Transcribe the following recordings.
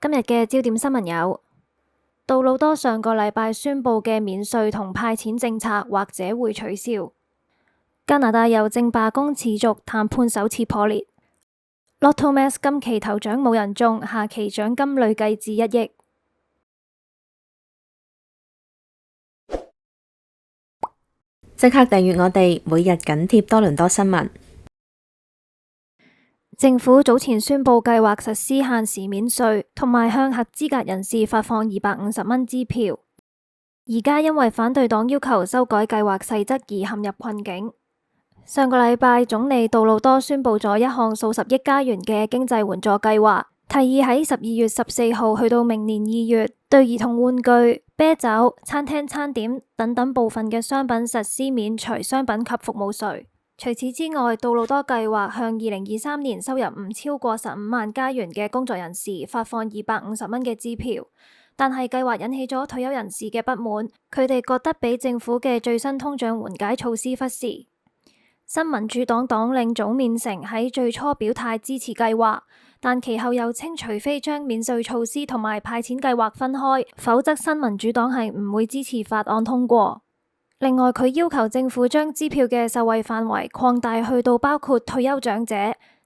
今日嘅焦點新聞有：杜魯多上個禮拜宣布嘅免稅同派錢政策或者會取消；加拿大郵政罷工持續，談判首次破裂；Lotto Max 今期頭獎冇人中，下期獎金累計至1億。即刻訂閱我哋，每日緊貼多倫多新聞。政府早前宣布計劃實施限時免稅，同埋向合資格人士發放250蚊支票。而家因為反對黨要求修改計劃細則而陷入困境。上個禮拜，總理杜魯多宣布咗一項數十億加元嘅經濟援助計劃，提議喺12月14號去到明年2月，對兒童玩具、啤酒、餐廳餐點等等部分嘅商品實施免除商品及服務稅。除此之外，杜魯多計劃向2023年收入唔超過15萬加元嘅工作人士發放250蚊嘅支票，但係計劃引起咗退休人士嘅不滿，佢哋覺得俾政府嘅最新通脹緩解措施忽視。新民主黨黨領早面成喺最初表態支持計劃，但其後又稱除非將免稅措施同埋派錢計劃分開，否則新民主黨係唔會支持法案通過。另外，佢要求政府將支票嘅受惠範圍擴大去到包括退休長者、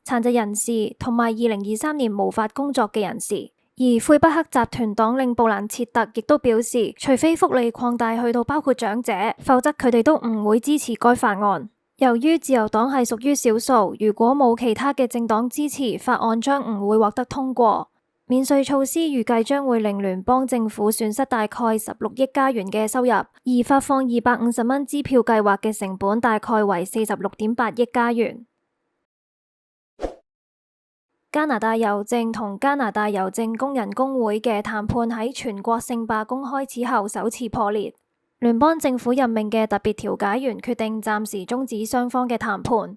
殘疾人士同埋2023年無法工作嘅人士。而魁北克集團黨領布蘭切特亦都表示，除非福利擴大去到包括長者，否則佢哋都唔會支持該法案。由於自由黨係屬於少數，如果冇其他嘅政黨支持，法案將唔會獲得通過。免稅措施預計將會令聯邦政府損失大概16億加元嘅收入，而發放250蚊支票計劃嘅成本大概為46.8億加元。加拿大郵政同加拿大郵政工人工會嘅談判喺全國性罷工開始後首次破裂，聯邦政府任命嘅特別調解員決定暫時終止雙方嘅談判。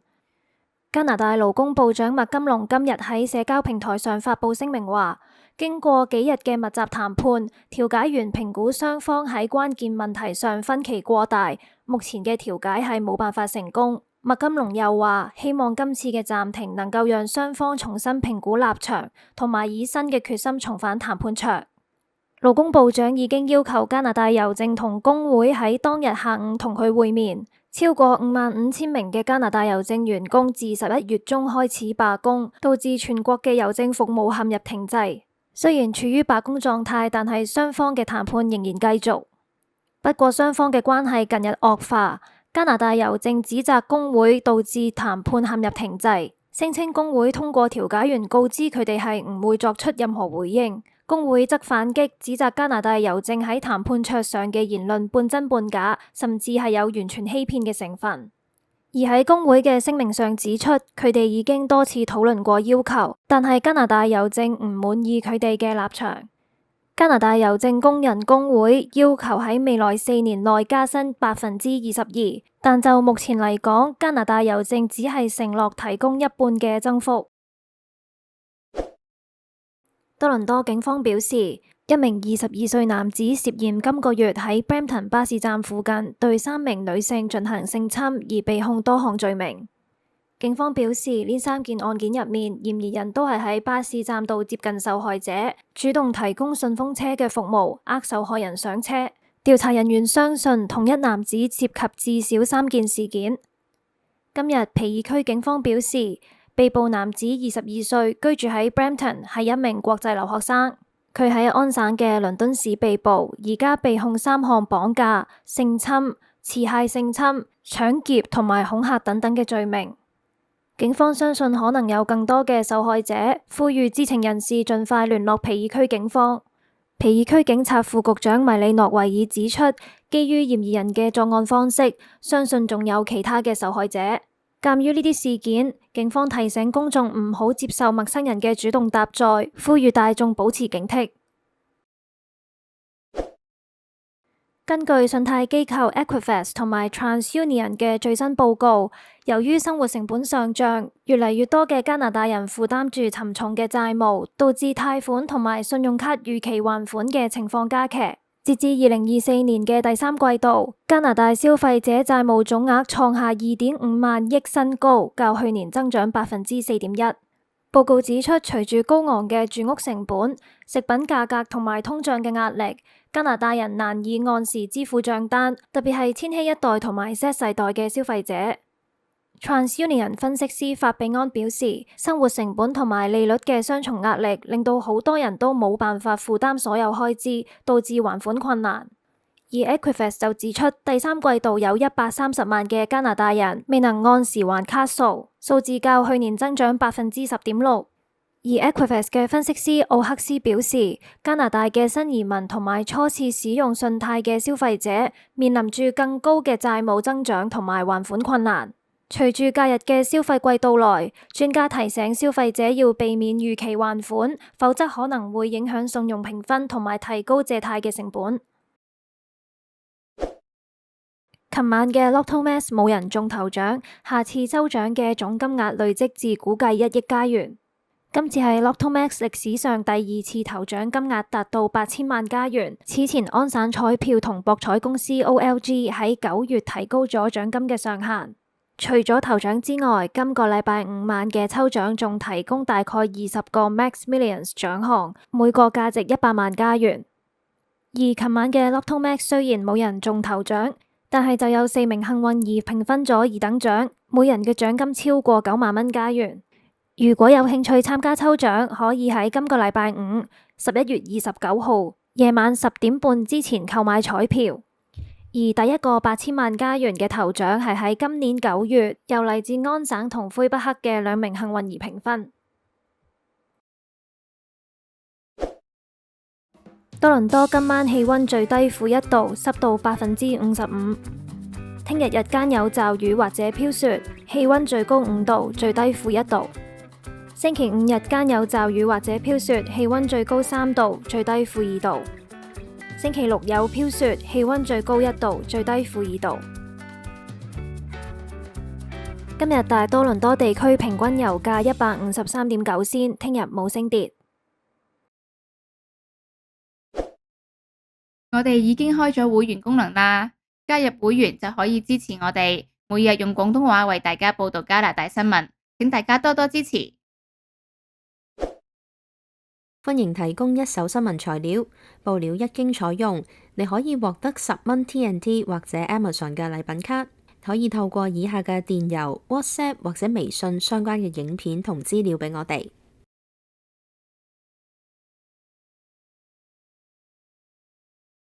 加拿大勞工部長麥金龍今日喺社交平台上發佈聲明話，經過幾日嘅密集談判，調解員評估雙方喺關鍵問題上分歧過大，目前嘅調解係冇辦法成功。麥金龍又話，希望今次嘅暫停能夠讓雙方重新評估立場，同埋以新嘅決心重返談判桌。勞工部長已經要求加拿大郵政同工會喺當日下午同佢會面。超過55,000名嘅加拿大郵政員工自11月中開始罷工，導致全國嘅郵政服務陷入停滯。雖然處於罷工狀態，但係雙方嘅談判仍然繼續。不過雙方嘅關係近日惡化，加拿大郵政指責工會導致談判陷入停滯，聲稱工會通過調解員告知佢哋係唔會作出任何回應。工會則反擊，指責加拿大郵政喺談判桌上嘅言論半真半假，甚至係有完全欺騙嘅成分。而喺工會嘅聲明上指出，佢哋已經多次討論過要求，但係加拿大郵政唔滿意佢哋嘅立場。加拿大郵政工人工會要求喺未來4年內加薪22%，但就目前嚟講，加拿大郵政只係承諾提供一半嘅增幅。多倫多警方表示，一名22歲男子涉嫌今個月喺 Brampton 巴士站附近對3名女性進行性侵而被控多項罪名。警方表示，呢3件案件入面，嫌疑人都係喺巴士站度接近受害者，主動提供順風車嘅服務，受害人上車。調查人員相信同一男子涉及至少3件事件。今日皮爾區警方表示，被捕男子22歲，居住喺 Brampton， 係一名國際留學生。佢喺安省嘅倫敦市被捕，而家被控3項綁架、性侵、持械性侵、搶劫同埋恐嚇等等嘅罪名。警方相信可能有更多嘅受害者，呼籲知情人士盡快聯絡皮爾區警方。皮爾區警察副局長米里諾維爾指出，基於嫌疑人嘅作案方式，相信仲有其他嘅受害者。鑑於呢啲事件，警方提醒公眾唔好接受陌生人嘅主動搭載，呼籲大眾保持警惕。根據信貸機構 Equifax 同埋 TransUnion 嘅最新報告，由於生活成本上漲，越嚟越多嘅加拿大人負擔住沉重嘅債務，導致貸款同埋信用卡逾期還款嘅情況加劇。截至2024年嘅第3季度，加拿大消費者債務總額創下2.5萬億新高，較去年增長4.1%。報告指出，隨住高昂嘅住屋成本、食品價格同埋通脹嘅壓力，加拿大人難以按時支付帳單，特別係千禧一代同埋 Z 世代嘅消費者。TransUnion 分析師法比安表示，生活成本同埋利率嘅雙重壓力，令到好多人都冇辦法負擔所有開支，導致還款困難。而 Equifax 就指出，第三季度有130萬嘅加拿大人未能按時還卡數，數字較去年增長10.6%。而 Equifax 嘅分析師奧克斯表示，加拿大嘅新移民同埋初次使用信貸嘅消費者面臨住更高嘅債務增長同埋還款困難。隨住假日嘅消費季到來，專家提醒消費者要避免逾期還款，否則可能會影響信用評分同埋提高借貸嘅成本。琴晚嘅 Lotto Max 冇人中頭獎，下次抽獎嘅總金額累積至估計1億加元。今次係 Lotto Max 歷史上第2次頭獎金額達到8000萬加元。此前安省彩票同博彩公司 OLG 喺9月提高咗獎金嘅上限。除咗頭獎之外，今個禮拜5晚嘅抽獎仲提供大概20個 Max Millions 獎項，每個價值100萬加元。而琴晚嘅 Lotto Max 雖然冇人中頭獎，但係就有4名幸運兒平分咗二等獎，每人嘅獎金超過9萬蚊加元。如果有興趣參加抽獎，可以喺今個禮拜5 11月29號夜晚10點半之前購買彩票。而第一個8000萬加元嘅頭獎係喺今年9月由嚟自安省同魁北克嘅2名幸運兒平分。多倫多今晚氣溫最低-1度，濕度55%。聽日日間有驟雨或者飄雪，氣溫最高5度，最低-1度。星期五日間有驟雨或者飄雪，氣溫最高3度，最低-2度。星期六有飄雪，氣溫最高1度，最低-2度。今日大多倫多地區平均油價153.9仙，聽日冇升跌。我哋已經開咗會員功能啦，加入會員就可以支持我哋，每日用廣東話為大家報道加拿大新聞，請大家多多支持。歡迎提供一手新聞材料，報料一經採用，你可以獲得10蚊 TNT 或者 Amazon 嘅禮品卡，可以透過以下嘅電郵、WhatsApp 或者微信相關嘅影片同資料俾我哋。